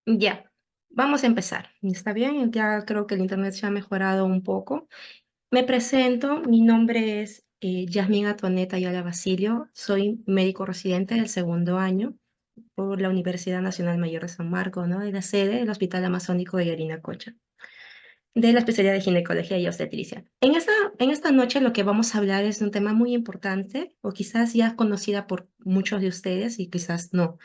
Ya, vamos a empezar. ¿Está bien? Ya creo que el internet se ha mejorado un poco. Me presento, mi nombre es Yasmín Antoinette Ayala Basilio, soy médico residente del segundo año por la Universidad Nacional Mayor de San Marcos, ¿no? De la sede del Hospital Amazónico de Yarinacocha, de la especialidad de ginecología y obstetricia. En esta noche lo que vamos a hablar es de un tema muy importante, o quizás ya conocida por muchos de ustedes y quizás no.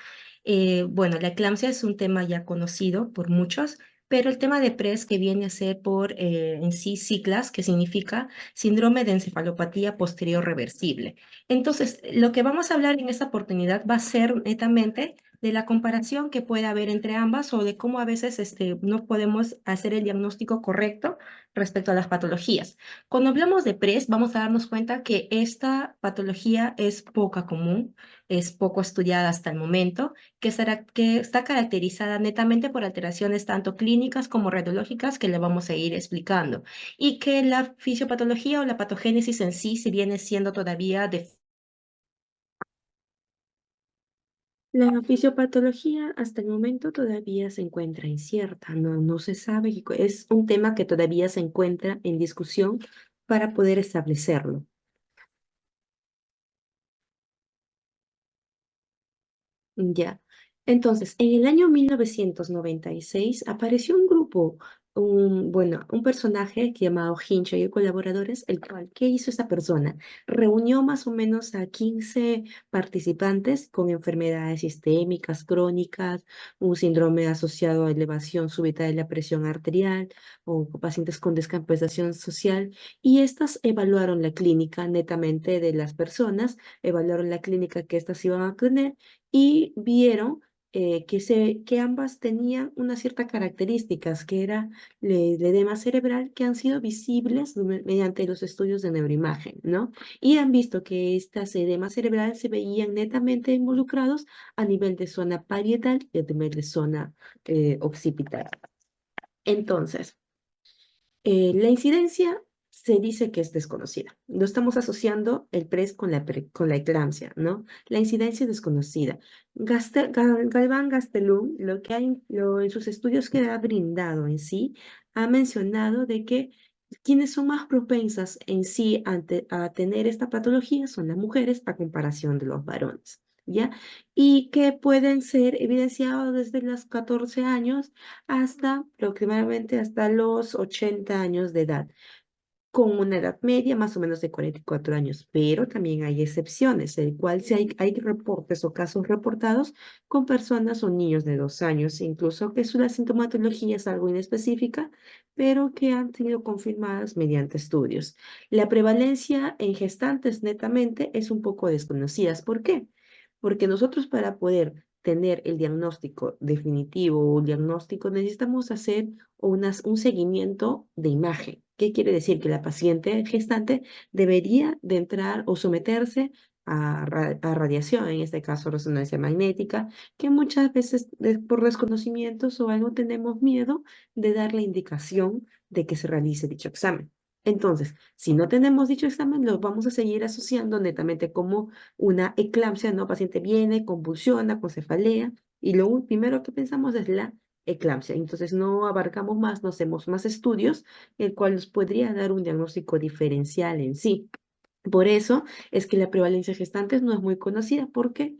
Bueno, la eclampsia es un tema ya conocido por muchos, pero el tema de PRES, que viene a ser por en sí siglas, que significa síndrome de encefalopatía posterior reversible. Entonces, lo que vamos a hablar en esta oportunidad va a ser netamente de la comparación que puede haber entre ambas o de cómo a veces no podemos hacer el diagnóstico correcto respecto a las patologías. Cuando hablamos de PRES, vamos a darnos cuenta que esta patología es poca común, es poco estudiada hasta el momento, que está caracterizada netamente por alteraciones tanto clínicas como radiológicas que le vamos a ir explicando, y que la fisiopatología o la patogénesis en sí, si viene siendo todavía de la fisiopatología hasta el momento todavía se encuentra incierta, no se sabe, es un tema que todavía se encuentra en discusión para poder establecerlo. Ya. Entonces, en el año 1996 apareció un grupo, un personaje llamado Hincho y colaboradores, el cual, ¿qué hizo esta persona? Reunió más o menos a 15 participantes con enfermedades sistémicas, crónicas, un síndrome asociado a elevación súbita de la presión arterial o pacientes con descompensación social, y estas evaluaron la clínica netamente de las personas, evaluaron la clínica que éstas iban a tener y vieron que ambas tenían unas ciertas características, que era el edema cerebral, que han sido visibles mediante los estudios de neuroimagen, ¿no? Y han visto que estas edemas cerebrales se veían netamente involucrados a nivel de zona parietal y a nivel de zona occipital. Entonces, la incidencia se dice que es desconocida. No estamos asociando el PRES con la eclampsia, ¿no? La incidencia es desconocida. Galván Gastelum, en sus estudios que ha brindado en sí, ha mencionado de que quienes son más propensas en sí a tener esta patología son las mujeres a comparación de los varones, ¿ya? Y que pueden ser evidenciados desde los 14 años hasta aproximadamente hasta los 80 años de edad, con una edad media más o menos de 44 años, pero también hay excepciones, el cual si hay reportes o casos reportados con personas o niños de 2 años, incluso que la sintomatología es algo inespecífica, pero que han sido confirmadas mediante estudios. La prevalencia en gestantes netamente es un poco desconocida. ¿Por qué? Porque nosotros para poder tener el diagnóstico definitivo o diagnóstico necesitamos hacer un seguimiento de imagen. ¿Qué quiere decir? Que la paciente gestante debería de entrar o someterse a radiación, en este caso resonancia magnética, que muchas veces por desconocimientos o algo tenemos miedo de dar la indicación de que se realice dicho examen. Entonces, si no tenemos dicho examen, lo vamos a seguir asociando netamente como una eclampsia, ¿no? Paciente viene, convulsiona, con cefalea, y lo primero que pensamos es la eclampsia. Entonces no abarcamos más, no hacemos más estudios, el cual nos podría dar un diagnóstico diferencial en sí. Por eso es que la prevalencia de gestantes no es muy conocida, porque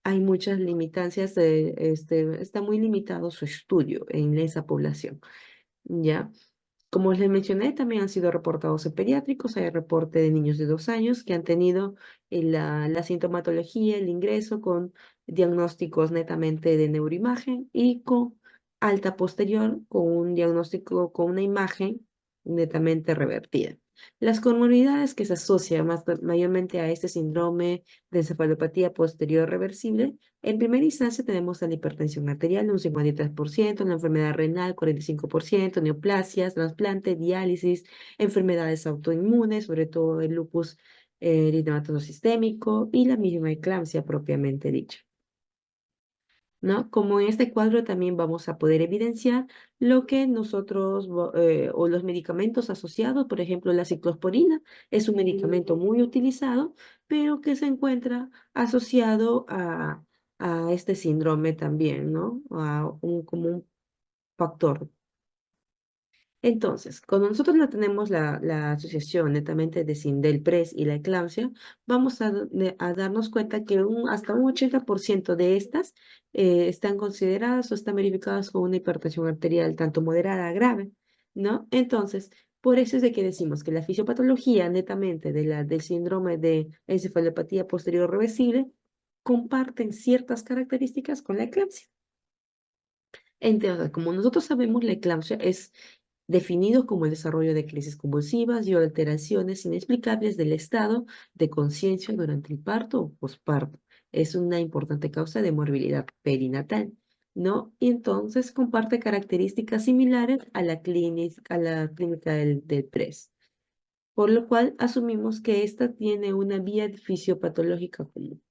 hay muchas limitancias, está muy limitado su estudio en esa población, ¿ya? Como les mencioné, también han sido reportados en pediátricos. Hay reporte de niños de 2 años que han tenido la sintomatología, el ingreso con diagnósticos netamente de neuroimagen y con alta posterior, con un diagnóstico, con una imagen netamente revertida. Las comorbilidades que se asocian mayormente a este síndrome de encefalopatía posterior reversible, en primera instancia tenemos a la hipertensión arterial, un 53%, la enfermedad renal, 45%, neoplasias, trasplante, diálisis, enfermedades autoinmunes, sobre todo el lupus eritematoso sistémico y la misma eclampsia propiamente dicha, ¿no? Como en este cuadro también vamos a poder evidenciar lo que nosotros, o los medicamentos asociados, por ejemplo, la ciclosporina es un medicamento muy utilizado, pero que se encuentra asociado a este síndrome también, ¿no? Como un factor. Entonces, cuando nosotros la tenemos la asociación netamente del PRES y la eclampsia, vamos a darnos cuenta que hasta un 80% de estas están consideradas o están verificadas con una hipertensión arterial, tanto moderada a grave, ¿no? Entonces, por eso es de que decimos que la fisiopatología netamente del síndrome de encefalopatía posterior reversible comparten ciertas características con la eclampsia. Entonces, como nosotros sabemos, la eclampsia es definido como el desarrollo de crisis convulsivas y alteraciones inexplicables del estado de conciencia durante el parto o posparto. Es una importante causa de morbilidad perinatal, ¿no? Y entonces comparte características similares a la clínica del PRES, por lo cual asumimos que esta tiene una vía fisiopatológica común.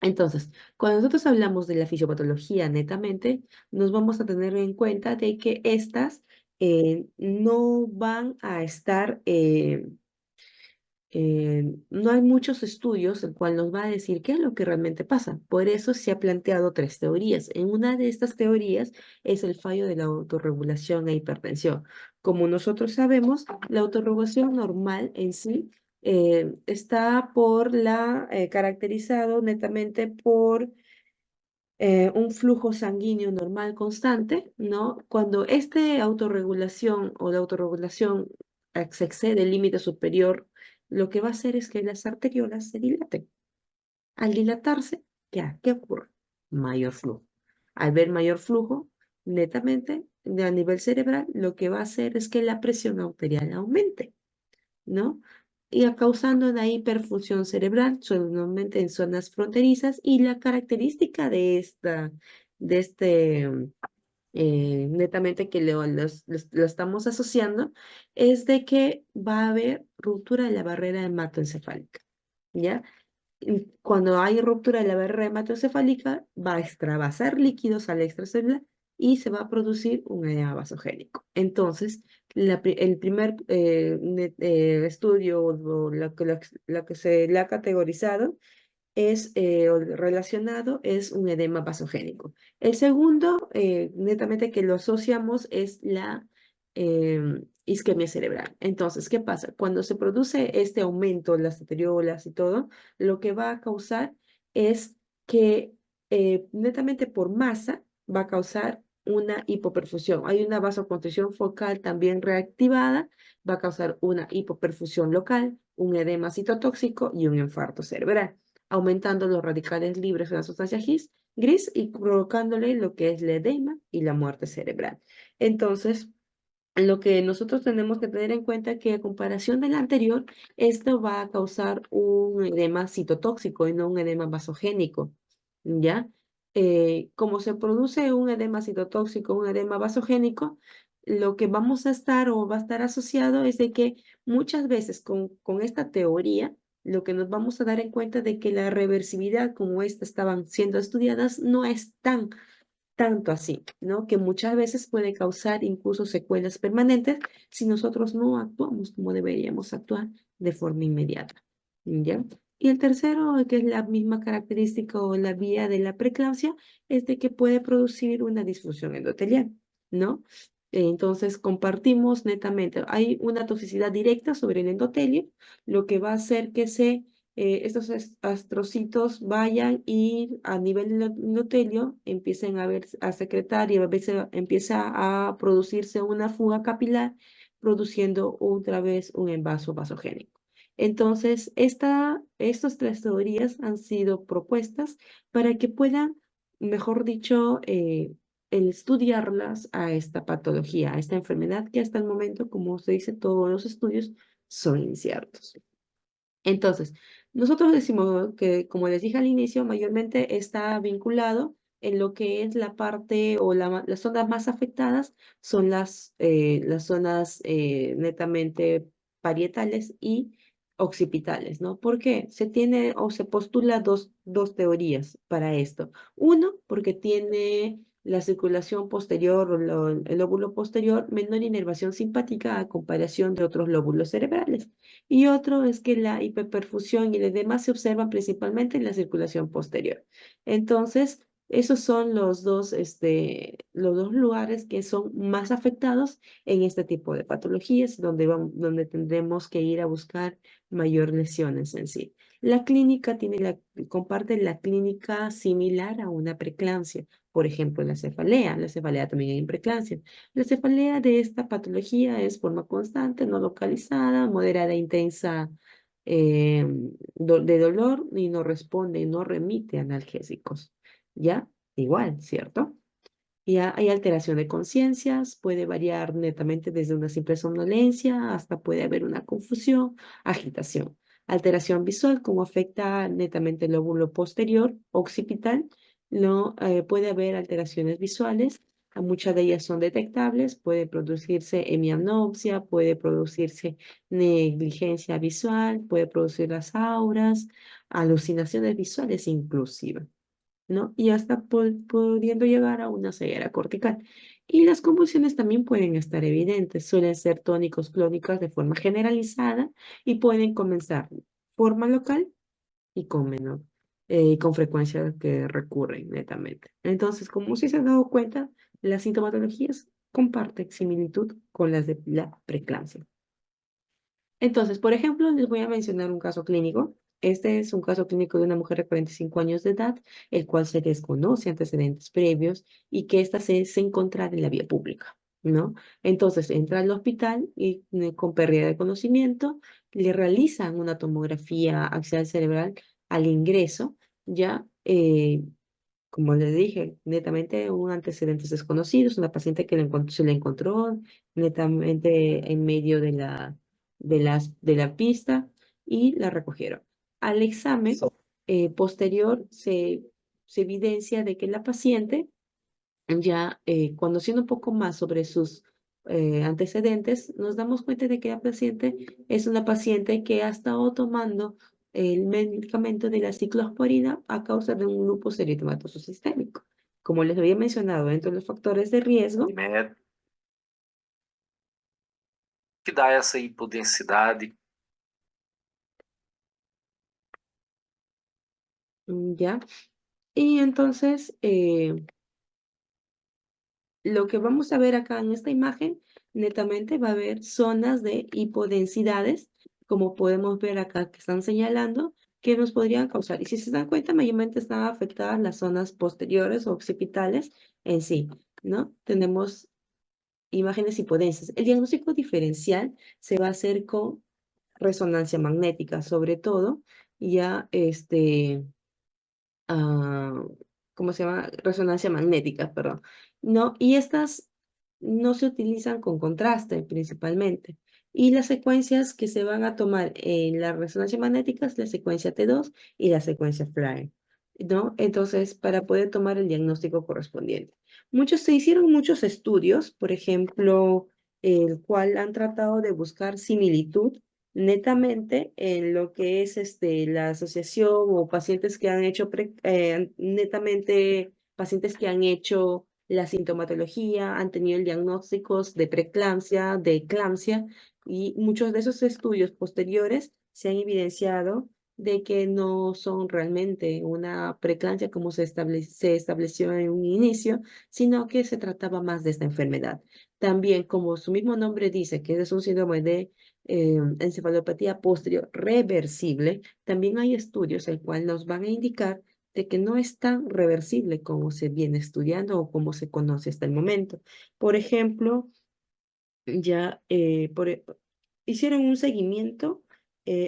Entonces, cuando nosotros hablamos de la fisiopatología netamente, nos vamos a tener en cuenta de que estas no van a estar, no hay muchos estudios el cual nos va a decir qué es lo que realmente pasa. Por eso se ha planteado tres teorías. En una de estas teorías es el fallo de la autorregulación e hipertensión. Como nosotros sabemos, la autorregulación normal en sí está caracterizado netamente por un flujo sanguíneo normal constante, ¿no? Cuando esta autorregulación o la autorregulación se excede el límite superior, lo que va a hacer es que las arteriolas se dilaten. Al dilatarse, ya, ¿qué ocurre? Mayor flujo. Al ver mayor flujo, netamente, a nivel cerebral, lo que va a hacer es que la presión arterial aumente, ¿no? Y causando una hiperfunción cerebral, normalmente en zonas fronterizas, y la característica de este, netamente que lo estamos asociando, es de que va a haber ruptura de la barrera hematoencefálica, ¿ya? Cuando hay ruptura de la barrera hematoencefálica, va a extravasar líquidos al extracelular y se va a producir un edema vasogénico. Entonces, el primer estudio o la que se le ha categorizado o relacionado es un edema vasogénico. El segundo, netamente que lo asociamos, es la isquemia cerebral. Entonces, ¿qué pasa? Cuando se produce este aumento, las arteriolas y todo, lo que va a causar es que netamente por masa va a causar una hipoperfusión. Hay una vasoconstricción focal también reactivada, va a causar una hipoperfusión local, un edema citotóxico y un infarto cerebral, aumentando los radicales libres de la sustancia gris y provocándole lo que es el edema y la muerte cerebral. Entonces, lo que nosotros tenemos que tener en cuenta es que a comparación del anterior, esto va a causar un edema citotóxico y no un edema vasogénico, ¿ya? Como se produce un edema citotóxico, un edema vasogénico, lo que vamos a estar o va a estar asociado es de que muchas veces con esta teoría, lo que nos vamos a dar en cuenta de que la reversibilidad, como estas estaban siendo estudiadas, no es tanto así, ¿no? Que muchas veces puede causar incluso secuelas permanentes si nosotros no actuamos como deberíamos actuar de forma inmediata, ¿ya? Y el tercero, que es la misma característica o la vía de la preeclampsia, es de que puede producir una disfunción endotelial, ¿no? Entonces compartimos netamente, hay una toxicidad directa sobre el endotelio, lo que va a hacer que estos astrocitos vayan y a nivel del endotelio empiecen a secretar y a veces empieza a producirse una fuga capilar, produciendo otra vez un envaso vasogénico. Entonces, estas tres teorías han sido propuestas para que puedan, mejor dicho, el estudiarlas a esta patología, a esta enfermedad que hasta el momento, como se dice, todos los estudios son inciertos. Entonces, nosotros decimos que, como les dije al inicio, mayormente está vinculado en lo que es la parte o las zonas más afectadas son las zonas netamente parietales y occipitales, ¿no? ¿Por qué? Se tiene o se postula dos teorías para esto. Uno, porque tiene la circulación posterior o el lóbulo posterior, menor inervación simpática a comparación de otros lóbulos cerebrales. Y otro es que la hiperperfusión y el edema se observan principalmente en la circulación posterior. Entonces, esos son los dos lugares que son más afectados en este tipo de patologías, donde tendremos que ir a buscar mayor lesiones en sí. La clínica comparte la clínica similar a una preeclampsia, por ejemplo, la cefalea también hay en preeclampsia. La cefalea de esta patología es forma constante, no localizada, moderada e intensa de dolor y no responde, no remite a analgésicos. ¿Ya? Igual, ¿cierto? Ya hay alteración de conciencias, puede variar netamente desde una simple somnolencia hasta puede haber una confusión, agitación. Alteración visual, como afecta netamente el lóbulo posterior, occipital, no, puede haber alteraciones visuales, muchas de ellas son detectables, puede producirse hemianopsia, puede producirse negligencia visual, puede producir las auras, alucinaciones visuales inclusive. ¿No? Y hasta pudiendo llegar a una ceguera cortical. Y las convulsiones también pueden estar evidentes, suelen ser tónicos clónicas de forma generalizada y pueden comenzar forma local y con frecuencia que recurren netamente. Entonces, como si se han dado cuenta, las sintomatologías comparten similitud con las de la preeclampsia. Entonces, por ejemplo, les voy a mencionar un caso clínico. Este es un caso clínico de una mujer de 45 años de edad, el cual se desconoce antecedentes previos y que ésta se encuentra en la vía pública, ¿no? Entonces, entra al hospital y con pérdida de conocimiento, le realizan una tomografía axial cerebral al ingreso, ya, como les dije, netamente un antecedentes desconocidos, una paciente que se le encontró netamente en medio de la pista y la recogieron. Al examen posterior se evidencia de que la paciente, ya conociendo un poco más sobre sus antecedentes, nos damos cuenta de que la paciente es una paciente que ha estado tomando el medicamento de la ciclosporina a causa de un lupus eritematoso sistémico. Como les había mencionado, entre los factores de riesgo, Que dá essa hipodensidade. ya, y entonces lo que vamos a ver acá en esta imagen, netamente va a haber zonas de hipodensidades, como podemos ver acá que están señalando, que nos podrían causar. Y si se dan cuenta, mayormente están afectadas las zonas posteriores o occipitales en sí, ¿no? Tenemos imágenes hipodensas. El diagnóstico diferencial se va a hacer con resonancia magnética, sobre todo, ya ah, ¿cómo se llama? Resonancia magnética, perdón. No, y estas no se utilizan con contraste principalmente. Y las secuencias que se van a tomar en la resonancia magnética es la secuencia T2 y la secuencia Flynn, ¿no? Entonces, para poder tomar el diagnóstico correspondiente. Se hicieron muchos estudios, por ejemplo, el cual han tratado de buscar similitud netamente en lo que es la asociación o pacientes que han hecho netamente pacientes que han hecho la sintomatología, han tenido el diagnósticos de preeclampsia, de eclampsia, y muchos de esos estudios posteriores se han evidenciado de que no son realmente una preeclampsia como se estableció en un inicio, sino que se trataba más de esta enfermedad. También, como su mismo nombre dice, que es un síndrome de encefalopatía posterior reversible, también hay estudios el cual nos van a indicar de que no es tan reversible como se viene estudiando o como se conoce hasta el momento. Por ejemplo, ya hicieron un seguimiento,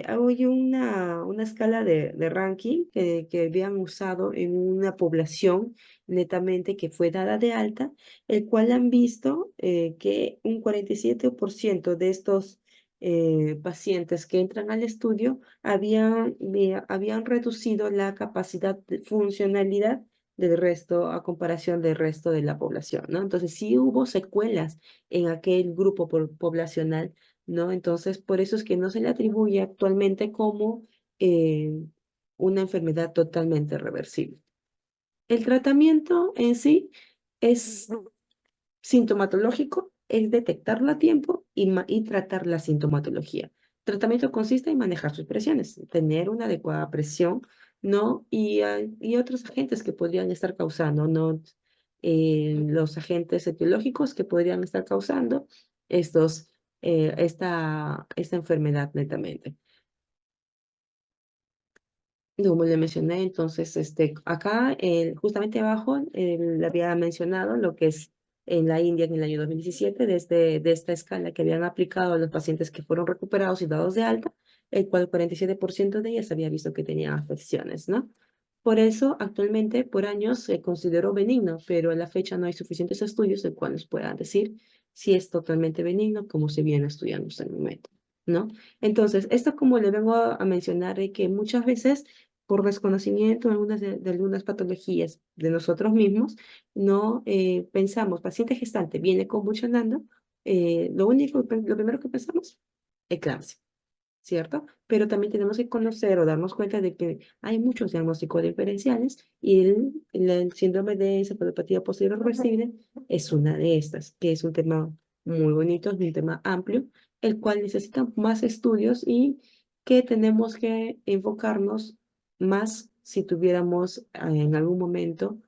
hago yo una escala de ranking que habían usado en una población netamente que fue dada de alta, el cual han visto que un 47% de estos pacientes que entran al estudio habían reducido la capacidad de funcionalidad del resto a comparación del resto de la población, ¿no? Entonces sí hubo secuelas en aquel grupo poblacional, ¿no? Entonces, por eso es que no se le atribuye actualmente como eh, una enfermedad totalmente reversible. El tratamiento en sí es sintomatológico, es detectarlo a tiempo y tratar la sintomatología. Tratamiento consiste en manejar sus presiones, tener una adecuada presión, ¿no? Y otros agentes que podrían estar causando, ¿no? Los agentes etiológicos que podrían estar causando estos, esta enfermedad netamente. Como le mencioné, entonces, acá, justamente abajo, le había mencionado lo que es en la India en el año 2017, de esta escala que habían aplicado a los pacientes que fueron recuperados y dados de alta, el cual 47% de ellas había visto que tenían afecciones, ¿no? Por eso, actualmente, por años se consideró benigno, pero a la fecha no hay suficientes estudios de cuales puedan decir si es totalmente benigno, como se viene estudiando hasta el momento, ¿no? Entonces, esto como le vengo a mencionar, de que muchas veces por desconocimiento de algunas patologías de nosotros mismos, no pensamos, paciente gestante viene convulsionando, lo primero que pensamos, eclampsia, ¿cierto? Pero también tenemos que conocer o darnos cuenta de que hay muchos diagnósticos diferenciales y el síndrome de encefalopatía posterior reversible es una de estas, que es un tema muy bonito, es un tema amplio, el cual necesita más estudios y que tenemos que enfocarnos más si tuviéramos en algún momento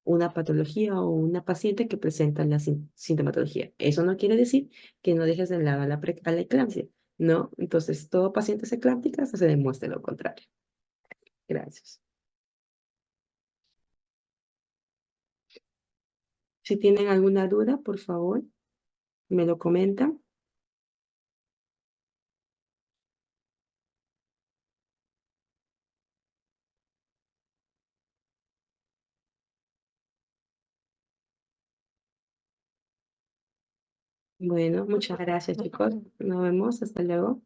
una patología o una paciente que presenta la sintomatología. Eso no quiere decir que no dejes de lado a a la eclampsia, ¿no? Entonces, todo paciente eclámptica se demuestra lo contrario. Gracias. Si tienen alguna duda, por favor, me lo comentan. Bueno, muchas gracias, chicos. Nos vemos. Hasta luego.